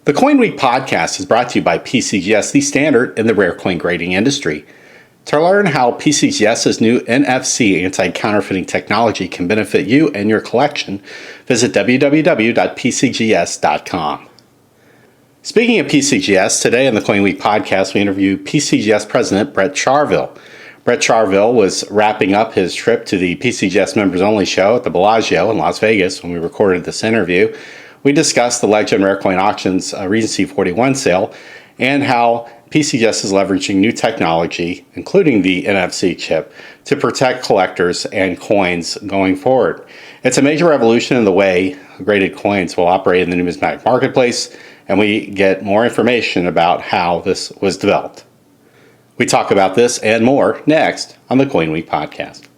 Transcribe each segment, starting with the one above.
The CoinWeek Podcast is brought to you by PCGS, the standard in the rare coin grading industry. To learn how PCGS's new NFC anti-counterfeiting technology can benefit you and your collection, visit www.pcgs.com. Speaking of PCGS, today on the CoinWeek Podcast, we interview PCGS President Brett Charville. Brett Charville was wrapping up his trip to the PCGS Members Only show at the Bellagio in Las Vegas when we recorded this interview. We discussed the Legend Rare Coin Auctions Regency 41 sale and how PCGS is leveraging new technology, including the NFC chip, to protect collectors and coins going forward. It's a major revolution in the way graded coins will operate in the numismatic marketplace, and we get more information about how this was developed. We talk about this and more next on the CoinWeek Podcast.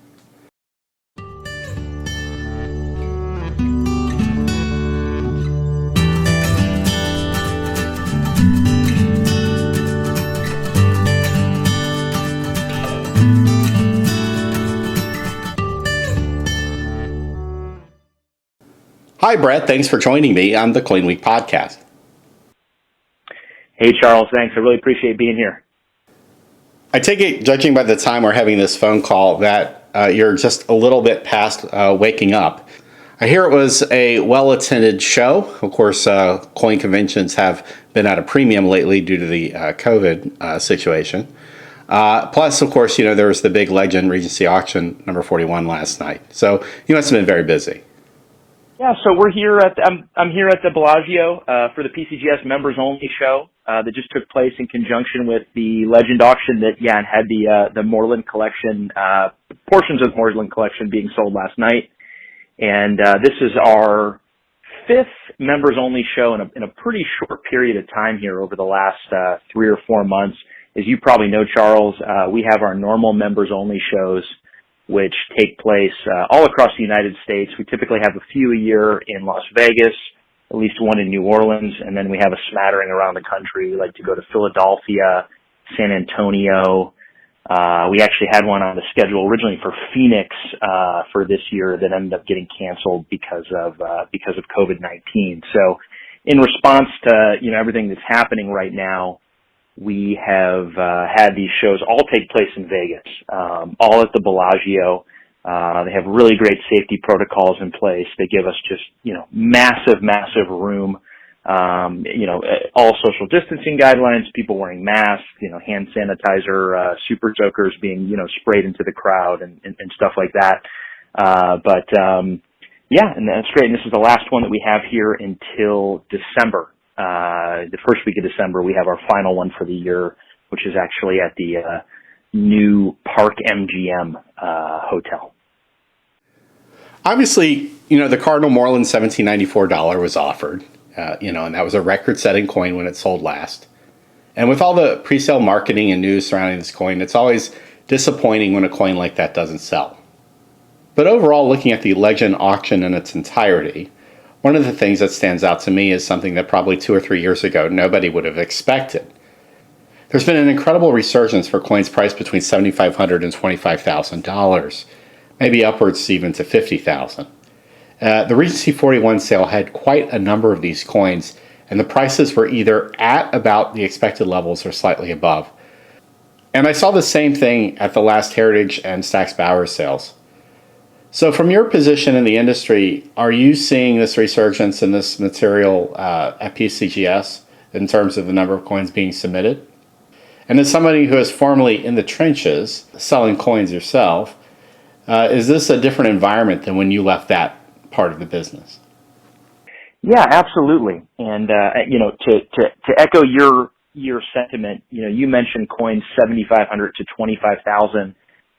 Hi, Brett. Thanks for joining me on the CoinWeek Podcast. Hey, Charles. Thanks. I really appreciate being here. I take it, judging by the time we're having this phone call, that you're just a little bit past waking up. I hear it was a well-attended show. Of course, coin conventions have been at a premium lately due to the COVID situation. Plus, of course, there was the big Legend Regency auction number 41 last night. So you must have been very busy. Yeah, so I'm here at the Bellagio for the PCGS Members Only show that just took place in conjunction with the Legend auction that had the Moreland collection, portions of the Moreland collection being sold last night. And this is our fifth Members Only show in a pretty short period of time here over the last 3 or 4 months. As you probably know, Charles, we have our normal Members Only shows, which take place all across the United States. We typically have a few a year in Las Vegas, at least one in New Orleans, and then we have a smattering around the country. We like to go to Philadelphia, San Antonio. We actually had one on the schedule originally for Phoenix for this year that ended up getting canceled because of COVID-19. So in response to everything that's happening right now, we have had these shows all take place in Vegas, all at the Bellagio. They have really great safety protocols in place. They give us just, massive room, all social distancing guidelines, people wearing masks, hand sanitizer, super soakers being, sprayed into the crowd and stuff like that. And that's great. And this is the last one that we have here until December. The first week of December, we have our final one for the year, which is actually at the new Park MGM hotel. Obviously, the Cardinal Moreland $1794 was offered, and that was a record-setting coin when it sold last. And with all the pre-sale marketing and news surrounding this coin, it's always disappointing when a coin like that doesn't sell. But overall, looking at the Legend auction in its entirety, one of the things that stands out to me is something that probably 2 or 3 years ago nobody would have expected. There's been an incredible resurgence for coins priced between $7,500 and $25,000, maybe upwards even to $50,000. The Regency 41 sale had quite a number of these coins, and the prices were either at about the expected levels or slightly above. And I saw the same thing at the last Heritage and Stack's Bowers sales. So from your position in the industry, are you seeing this resurgence in this material at PCGS in terms of the number of coins being submitted? And as somebody who is formerly in the trenches selling coins yourself, is this a different environment than when you left that part of the business? Yeah, absolutely. And to echo your sentiment, you mentioned coins 7,500 to 25,000.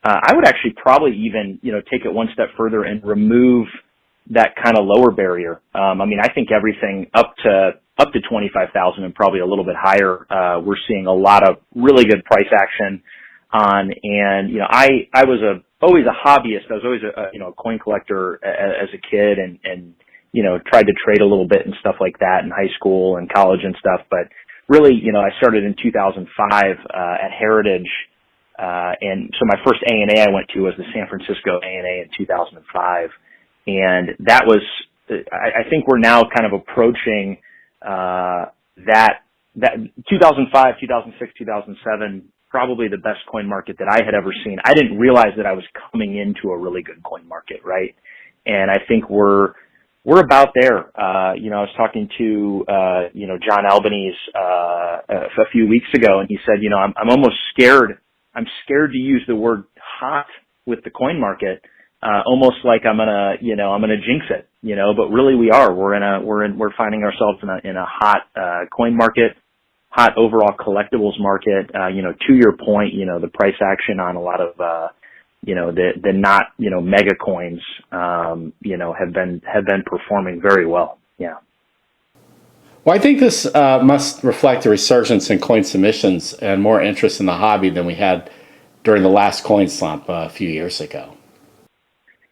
I would actually probably even, take it one step further and remove that kind of lower barrier. I think everything up to 25,000 and probably a little bit higher, we're seeing a lot of really good price action on. And, I was always a hobbyist. I was always a coin collector as a kid and tried to trade a little bit and stuff like that in high school and college and stuff. But really, I started in 2005, at Heritage. And so my first A&A I went to was the San Francisco A&A in 2005. And that was, I think we're now kind of approaching, that 2005, 2006, 2007, probably the best coin market that I had ever seen. I didn't realize that I was coming into a really good coin market, right? And I think we're about there. I was talking to, John Albanese, a few weeks ago, and he said, I'm almost scared. I'm scared to use the word hot with the coin market, almost like I'm gonna jinx it, but really we are. We're finding ourselves in a hot, coin market, hot overall collectibles market. To your point, the price action on a lot of, the not, mega coins, have been performing very well. Yeah. Well, I think this must reflect a resurgence in coin submissions and more interest in the hobby than we had during the last coin slump a few years ago.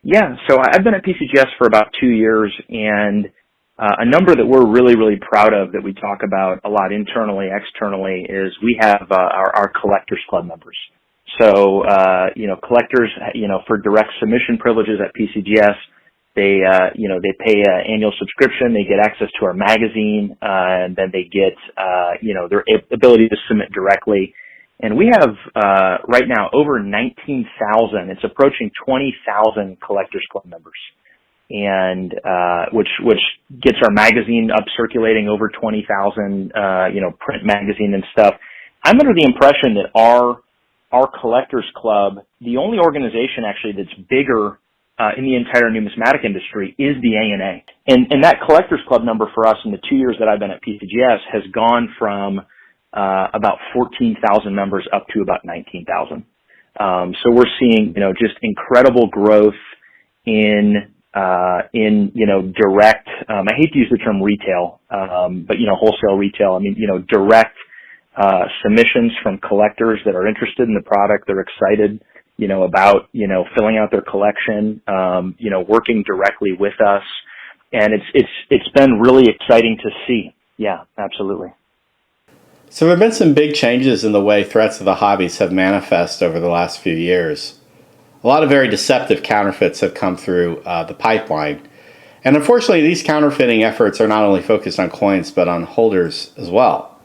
Yeah, so I've been at PCGS for about 2 years, and a number that we're really, really proud of that we talk about a lot internally, externally, is we have our Collectors Club members. So, collectors, for direct submission privileges at PCGS, they pay an annual subscription, they get access to our magazine, and then they get, their ability to submit directly. And we have, right now, over 19,000, it's approaching 20,000 Collectors Club members. And, which gets our magazine up circulating over 20,000, print magazine and stuff. I'm under the impression that our Collectors Club, the only organization actually that's bigger, in the entire numismatic industry is the ANA. And that Collectors Club number for us in the 2 years that I've been at PCGS has gone from, about 14,000 members up to about 19,000. So we're seeing, just incredible growth in direct, I hate to use the term retail, but, wholesale retail. I mean, direct, submissions from collectors that are interested in the product. They're excited, about, filling out their collection, working directly with us. And it's been really exciting to see. Yeah, absolutely. So there have been some big changes in the way threats of the hobbies have manifested over the last few years. A lot of very deceptive counterfeits have come through the pipeline. And unfortunately, these counterfeiting efforts are not only focused on coins, but on holders as well.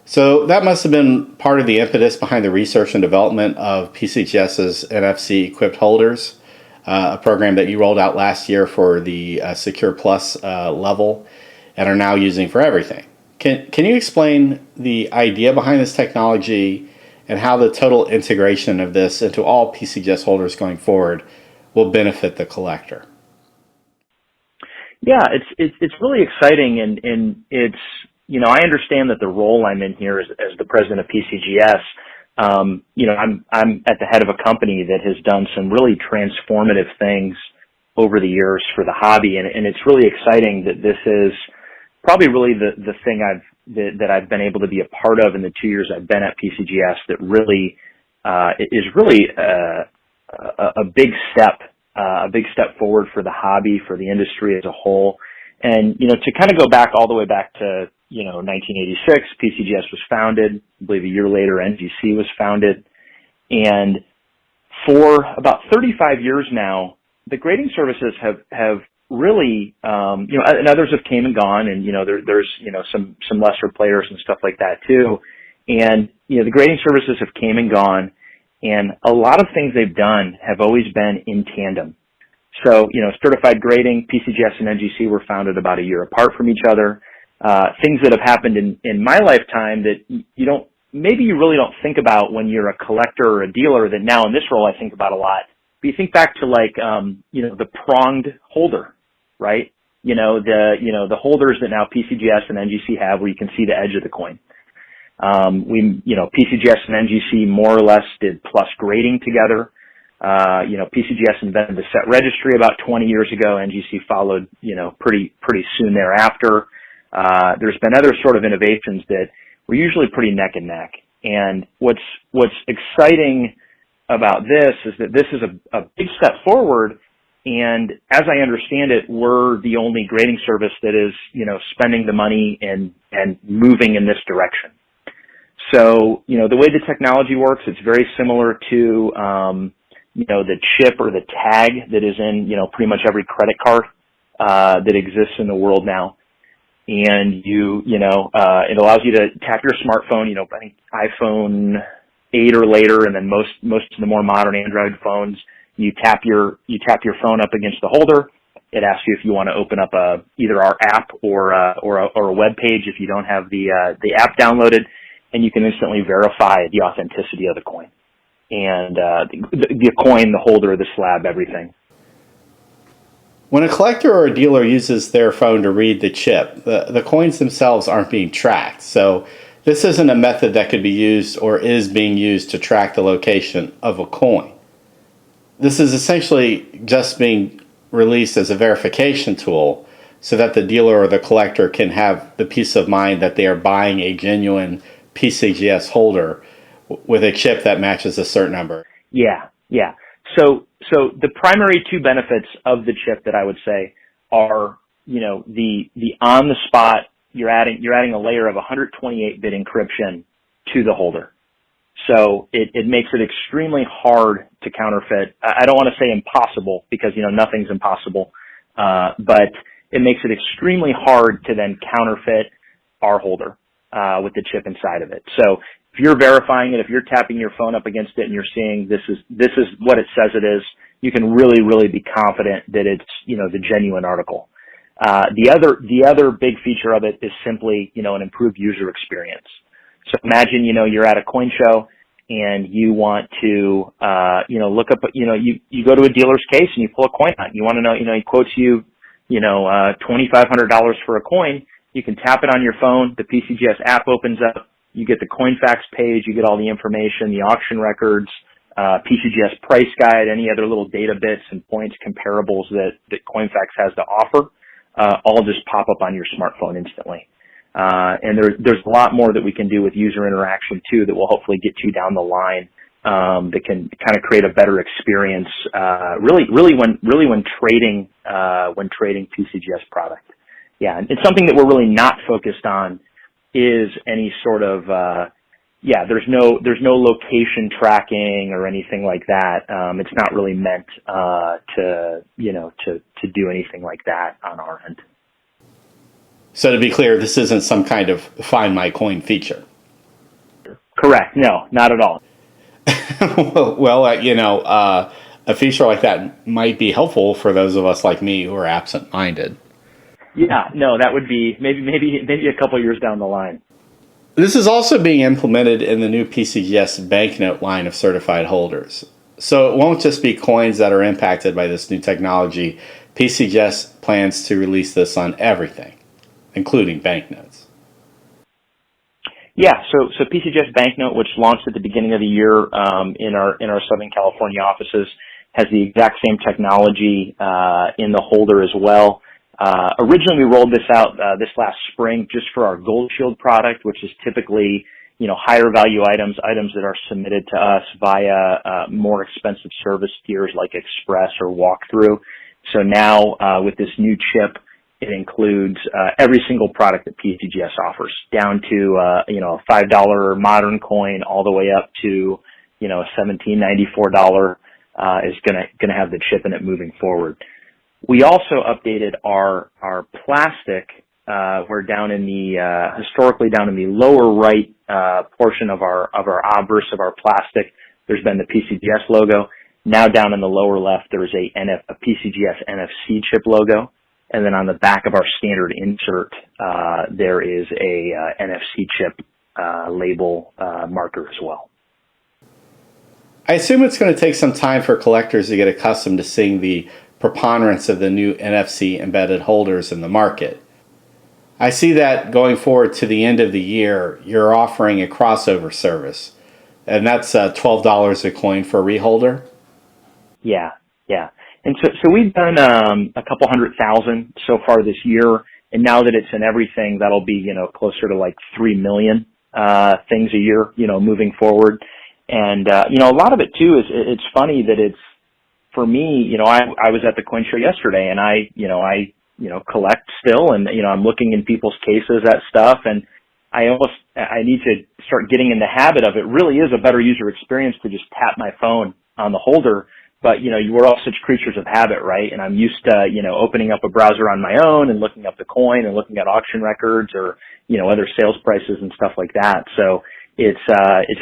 So that must have been part of the impetus behind the research and development of PCGS's NFC equipped holders, a program that you rolled out last year for the Secure Plus level and are now using for everything. Can you explain the idea behind this technology and how the total integration of this into all PCGS holders going forward will benefit the collector? Yeah, it's really exciting, and it's, I understand that the role I'm in here as the president of PCGS, I'm at the head of a company that has done some really transformative things over the years for the hobby, and it's really exciting that this is probably really the thing that I've been able to be a part of in the 2 years I've been at PCGS that really is really a big step forward for the hobby, for the industry as a whole. And to kind of go back all the way back to 1986, PCGS was founded. I believe a year later, NGC was founded, and for about 35 years now, the grading services have really, and others have came and gone, and, there's, some lesser players and stuff like that too. And, the grading services have came and gone, and a lot of things they've done have always been in tandem. So, certified grading, PCGS and NGC were founded about a year apart from each other. Things that have happened in my lifetime that maybe you really don't think about when you're a collector or a dealer, that now in this role I think about a lot. But you think back to the pronged holder, right? The holders that now PCGS and NGC have, where you can see the edge of the coin. PCGS and NGC more or less did plus grading together. PCGS invented the set registry about 20 years ago. NGC followed, pretty soon thereafter. There's been other sort of innovations that were usually pretty neck and neck. And what's exciting about this is that this is a big step forward. And as I understand it, we're the only grading service that is, spending the money and moving in this direction. So, the way the technology works, it's very similar to, the chip or the tag that is in, pretty much every credit card, that exists in the world now. and it allows you to tap your smartphone, I think iPhone 8 or later, and then most of the more modern Android phones, you tap your phone up against the holder. It asks you if you want to open up either our app or a web page if you don't have the app downloaded, and you can instantly verify the authenticity of the coin and the coin, the holder, the slab, everything. When a collector or a dealer uses their phone to read the chip, the coins themselves aren't being tracked. So this isn't a method that could be used or is being used to track the location of a coin. This is essentially just being released as a verification tool so that the dealer or the collector can have the peace of mind that they are buying a genuine PCGS holder with a chip that matches a certain number. Yeah. So the primary two benefits of the chip that I would say are, the on the spot, you're adding a layer of 128-bit encryption to the holder. So it makes it extremely hard to counterfeit. I don't want to say impossible because, nothing's impossible. But it makes it extremely hard to then counterfeit our holder, with the chip inside of it. So if you're verifying it, if you're tapping your phone up against it and you're seeing this is what it says it is, you can really, really be confident that it's, the genuine article. The other big feature of it is simply, an improved user experience. So imagine, you're at a coin show and you want to, look up, you go to a dealer's case and you pull a coin out. You want to know, he quotes you, $2,500 for a coin. You can tap it on your phone. The PCGS app opens up. You get the CoinFacts page. You get all the information, the auction records, PCGS price guide, any other little data bits and points comparables that CoinFacts has to offer, all just pop up on your smartphone instantly. And there's a lot more that we can do with user interaction too that will hopefully get you down the line, that can kind of create a better experience, really when trading PCGS product. Yeah. And it's something that we're really not focused on is any sort of, there's no location tracking or anything like that. It's not really meant, to do anything like that on our end. So to be clear, this isn't some kind of find my coin feature. Correct. No, not at all. Well, a feature like that might be helpful for those of us like me who are absent-minded. Yeah, no, that would be maybe a couple years down the line. This is also being implemented in the new PCGS Banknote line of certified holders. So it won't just be coins that are impacted by this new technology. PCGS plans to release this on everything, including banknotes. Yeah, so PCGS Banknote, which launched at the beginning of the year in our Southern California offices, has the exact same technology in the holder as well. Originally, we rolled this out this last spring just for our Gold Shield product, which is typically higher value items that are submitted to us via more expensive service tiers like Express or Walkthrough. So now with this new chip, it includes every single product that PCGS offers, down to a $5 modern coin all the way up to a $17.94 is gonna have the chip in it moving forward. We also updated our plastic. We're down in the historically down in the lower right portion of our obverse of our plastic. There's been the PCGS logo. Now down in the lower left, there's a PCGS NFC chip logo. And then on the back of our standard insert, there is a NFC chip label marker as well. I assume it's going to take some time for collectors to get accustomed to seeing the preponderance of the new NFC embedded holders in the market. I see that going forward to the end of the year, you're offering a crossover service, and that's $12 a coin for a reholder. Yeah. And so we've done a couple 100,000 so far this year, and now that it's in everything, that'll be closer to like 3 million things a year, moving forward. And a lot of it too is it's funny that it's for me. I was at the coin show yesterday, and I collect still, and I'm looking in people's cases at stuff, and I need to start getting in the habit of it. Really is a better user experience to just tap my phone on the holder but, we're all such creatures of habit, right? And I'm used to, opening up a browser on my own and looking up the coin and looking at auction records or, other sales prices and stuff like that. So it's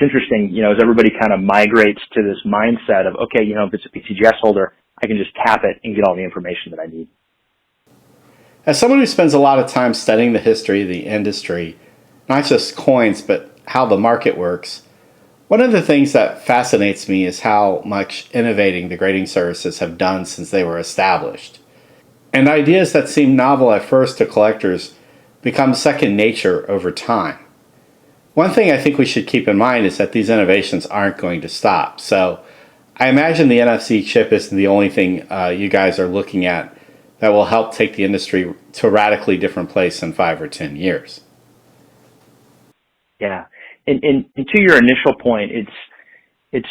interesting, as everybody kind of migrates to this mindset of, okay, if it's a PCGS holder, I can just tap it and get all the information that I need. As someone who spends a lot of time studying the history of the industry, not just coins, but how the market works, one of the things that fascinates me is how much innovating the grading services have done since they were established. And ideas that seem novel at first to collectors become second nature over time. One thing I think we should keep in mind is that these innovations aren't going to stop. So I imagine the NFC chip isn't the only thing you guys are looking at that will help take the industry to a radically different place in 5 or 10 years. Yeah. And to your initial point, it's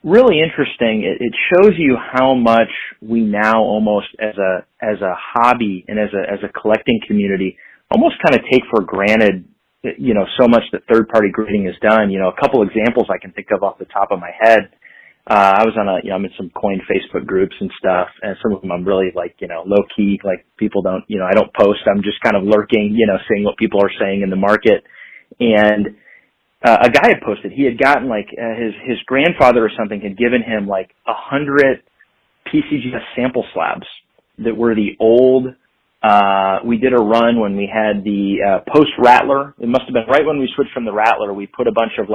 really interesting. It shows you how much we now almost as a hobby and as a collecting community almost kind of take for granted, so much that third-party grading is done. A couple examples I can think of off the top of my head. I was on I'm in some coin Facebook groups and stuff, and some of them I'm really low key, people don't, I don't post. I'm just kind of lurking, seeing what people are saying in the market. And a guy had posted, he had gotten his grandfather or something had given him 100 PCGS sample slabs that were the old, we did a run when we had the post Rattler. It must have been right when we switched from the Rattler. We put a bunch of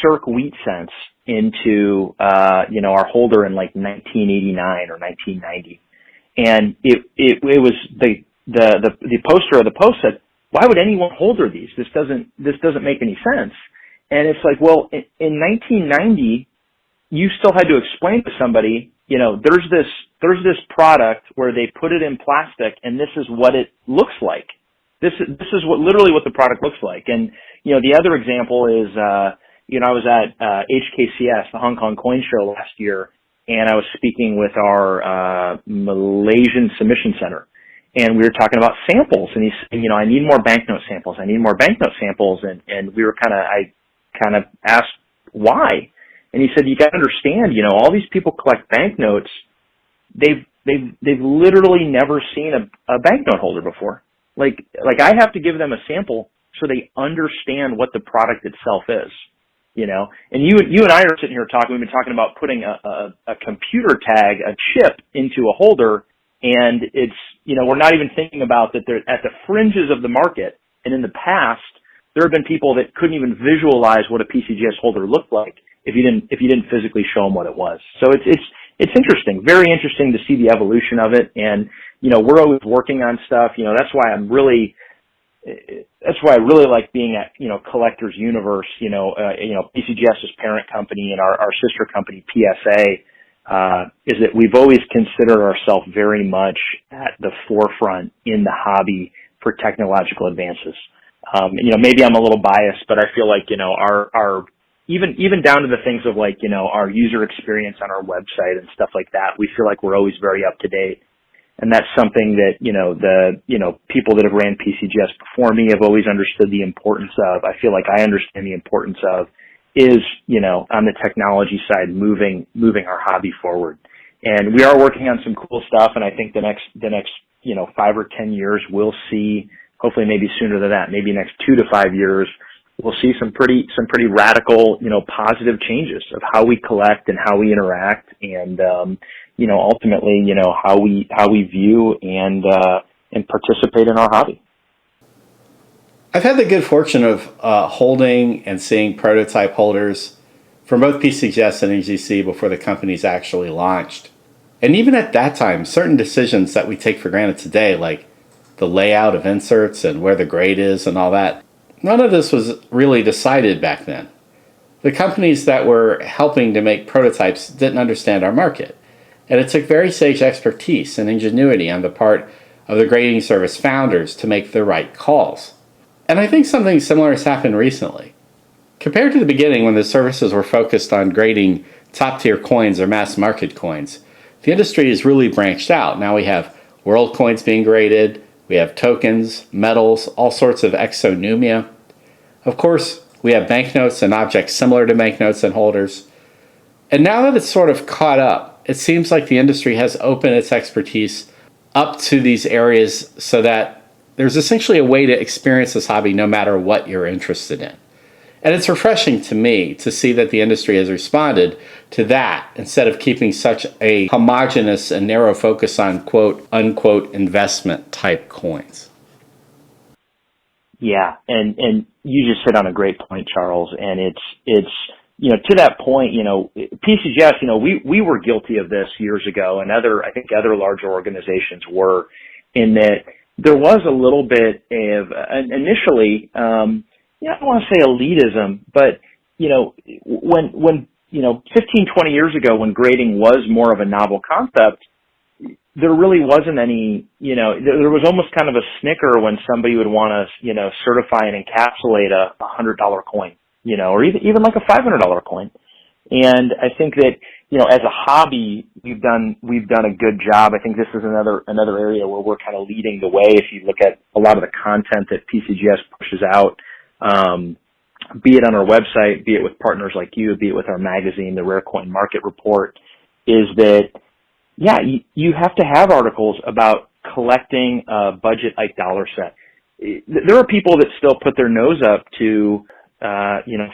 Cirque wheat cents into, our holder in 1989 or 1990. And it was the poster of the post said, why would anyone holder these? This doesn't make any sense. And it's well, in 1990, you still had to explain to somebody, there's this product where they put it in plastic and this is what it looks like. This is literally what the product looks like. And, the other example is, I was at HKCS, the Hong Kong Coin Show last year, and I was speaking with our Malaysian Submission Center. And we were talking about samples, and he's saying, I need more banknote samples. I need more banknote samples. And we were I kind of asked why. And he said, you got to understand, all these people collect banknotes. They've literally never seen a banknote holder before. I have to give them a sample so they understand what the product itself is. And you and I are sitting here talking. We've been talking about putting a computer tag, a chip into a holder, and it's we're not even thinking about that. They're at the fringes of the market. And in the past, there have been people that couldn't even visualize what a PCGS holder looked like if you didn't physically show them what it was. So it's interesting, very interesting to see the evolution of it. And we're always working on stuff. That's why I really like being at, Collectors Universe, PCGS's parent company and our sister company, PSA, is that we've always considered ourselves very much at the forefront in the hobby for technological advances. Maybe I'm a little biased, but I feel our even down to the things of our user experience on our website and stuff like that, we feel like we're always very up to date. And that's something that, people that have ran PCGS before me have always understood the importance of. I feel like I understand the importance of is, on the technology side, moving our hobby forward. And we are working on some cool stuff. And I think the next, 5 or 10 years, we'll see, hopefully maybe sooner than that, maybe next 2 to 5 years, we'll see some pretty radical, positive changes of how we collect and how we interact and, ultimately, how we view and participate in our hobby. I've had the good fortune of holding and seeing prototype holders from both PCGS and EGC before the companies actually launched. And even at that time, certain decisions that we take for granted today, like the layout of inserts and where the grade is and all that, none of this was really decided back then. The companies that were helping to make prototypes didn't understand our market. And it took very sage expertise and ingenuity on the part of the grading service founders to make the right calls. And I think something similar has happened recently. Compared to the beginning when the services were focused on grading top-tier coins or mass-market coins, the industry has really branched out. Now we have world coins being graded, we have tokens, metals, all sorts of exonumia. Of course, we have banknotes and objects similar to banknotes and holders. And now that it's sort of caught up, it seems like the industry has opened its expertise up to these areas so that there's essentially a way to experience this hobby no matter what you're interested in. And it's refreshing to me to see that the industry has responded to that instead of keeping such a homogenous and narrow focus on quote unquote investment type coins. Yeah, and you just hit on a great point, Charles. And it's to that point, PCGS, we were guilty of this years ago, and I think other larger organizations were, in that there was a little bit of initially. I don't want to say elitism, but, when 15, 20 years ago, when grading was more of a novel concept, there really wasn't any, there was almost kind of a snicker when somebody would want to, certify and encapsulate a $100 coin, or even like a $500 coin. And I think that, as a hobby, we've done a good job. I think this is another area where we're kind of leading the way. If you look at a lot of the content that PCGS pushes out, be it on our website, be it with partners like you, be it with our magazine, the Rare Coin Market Report, is that, you have to have articles about collecting a budget like dollar set. There are people that still put their nose up to,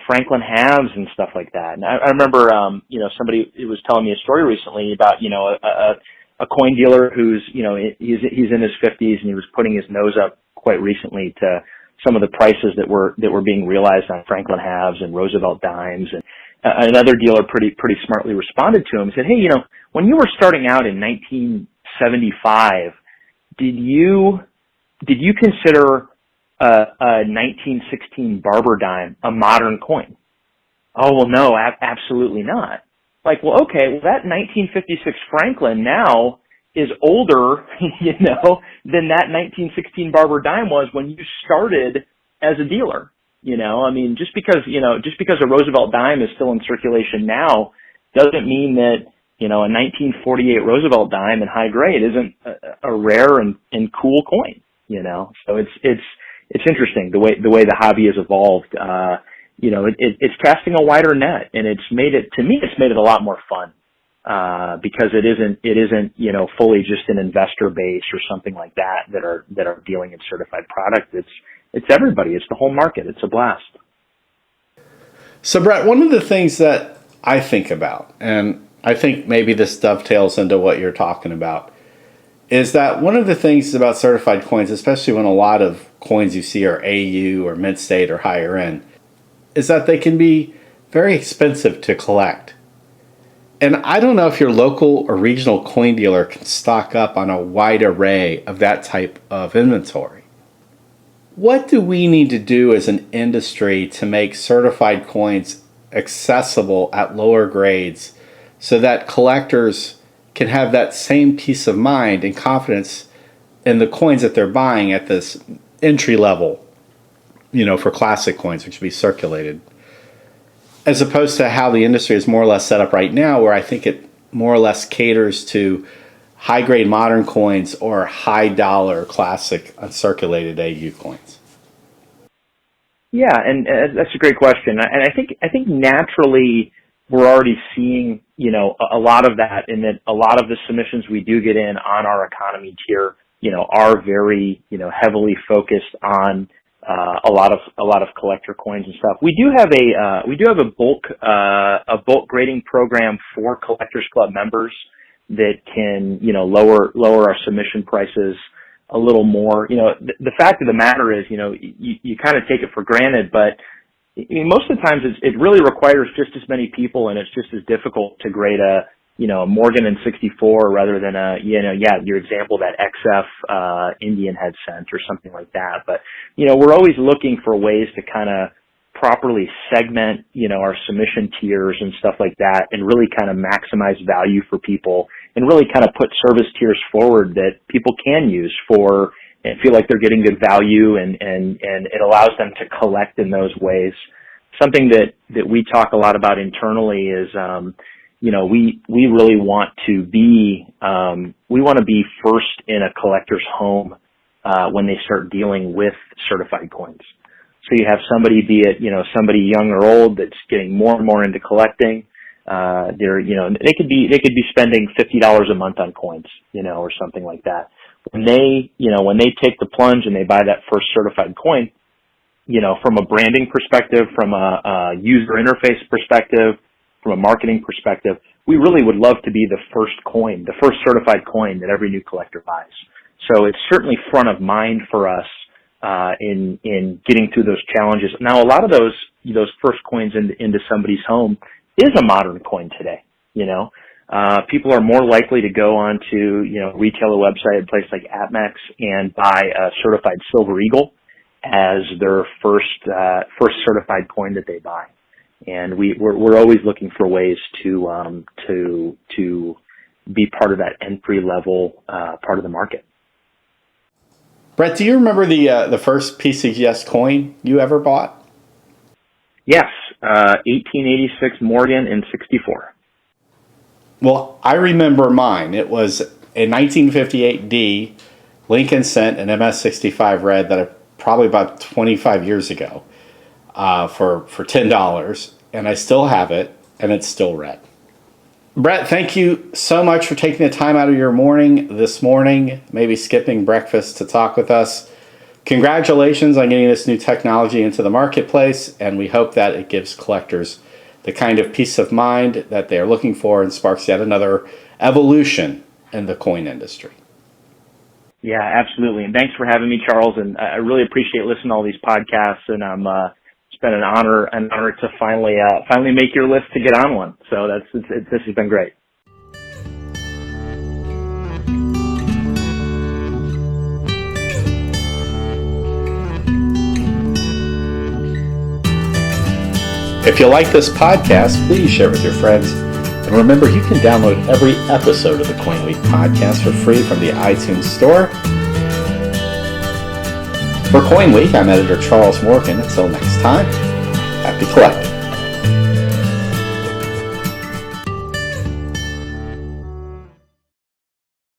Franklin halves and stuff like that. And I remember, somebody was telling me a story recently about, a coin dealer who's, he's in his 50s, and he was putting his nose up quite recently to some of the prices that were being realized on Franklin halves and Roosevelt dimes. And another dealer pretty smartly responded to him and said, hey, when you were starting out in 1975, did you consider a 1916 Barber dime a modern coin? Oh, well, no, absolutely not. Like, well, okay, well, that 1956 Franklin now is older, than that 1916 Barber dime was when you started as a dealer. Just because a Roosevelt dime is still in circulation now doesn't mean that, a 1948 Roosevelt dime in high grade isn't a rare and cool coin, So it's interesting the way the hobby has evolved. It's casting a wider net, and it's made it a lot more fun. Because it isn't, fully just an investor base or something like that are dealing in certified product. It's everybody. It's the whole market. It's a blast. So, Brett, one of the things that I think about, and I think maybe this dovetails into what you're talking about, is that one of the things about certified coins, especially when a lot of coins you see are AU or mint state or higher end, is that they can be very expensive to collect. And I don't know if your local or regional coin dealer can stock up on a wide array of that type of inventory. What do we need to do as an industry to make certified coins accessible at lower grades so that collectors can have that same peace of mind and confidence in the coins that they're buying at this entry level, for classic coins, which will be circulated, as opposed to how the industry is more or less set up right now, where I think it more or less caters to high-grade modern coins or high-dollar classic uncirculated AU coins? Yeah, and that's a great question. And I think naturally we're already seeing, a lot of that, in that a lot of the submissions we do get in on our economy tier, are very, heavily focused on a lot of collector coins and stuff. We do have a bulk grading program for Collectors Club members that can, lower our submission prices a little more. The fact of the matter is, you kind of take it for granted, but most of the times it really requires just as many people, and it's just as difficult to grade a Morgan in 64 rather than your example, that XF Indian head cent or something like that. But, we're always looking for ways to kind of properly segment, our submission tiers and stuff like that, and really kind of maximize value for people, and really kind of put service tiers forward that people can use for and feel like they're getting good value, and it allows them to collect in those ways. Something that we talk a lot about internally is, we really want to be, first in a collector's home, when they start dealing with certified coins. So you have somebody, be it, somebody young or old, that's getting more and more into collecting. they could be spending $50 a month on coins, or something like that. When they take the plunge and they buy that first certified coin, from a branding perspective, from a user interface perspective, from a marketing perspective, we really would love to be the first certified coin that every new collector buys. So it's certainly front of mind for us in getting through those challenges. Now, a lot of those first coins into somebody's home is a modern coin today. People are more likely to go onto retailer website, a place like AppMax, and buy a certified Silver Eagle as their first certified coin that they buy. And we're always looking for ways to be part of that entry level part of the market. Brett, do you remember the first PCGS coin you ever bought? Yes, 1886 Morgan in 64. Well, I remember mine. It was a 1958D Lincoln Cent and MS65 red that I probably about 25 years ago for $10, and I still have it, and it's still red. Brett, thank you so much for taking the time out of your morning this morning, maybe skipping breakfast to talk with us. Congratulations on getting this new technology into the marketplace, and we hope that it gives collectors the kind of peace of mind that they are looking for and sparks yet another evolution in the coin industry. Yeah, absolutely. And thanks for having me, Charles. And I really appreciate listening to all these podcasts. And it's been an honor to finally make your list to get on one. So this has been great. If you like this podcast, please share it with your friends. And remember, you can download every episode of the CoinWeek Podcast for free from the iTunes Store. For CoinWeek, I'm editor Charles Morgan. Until next time, happy collecting.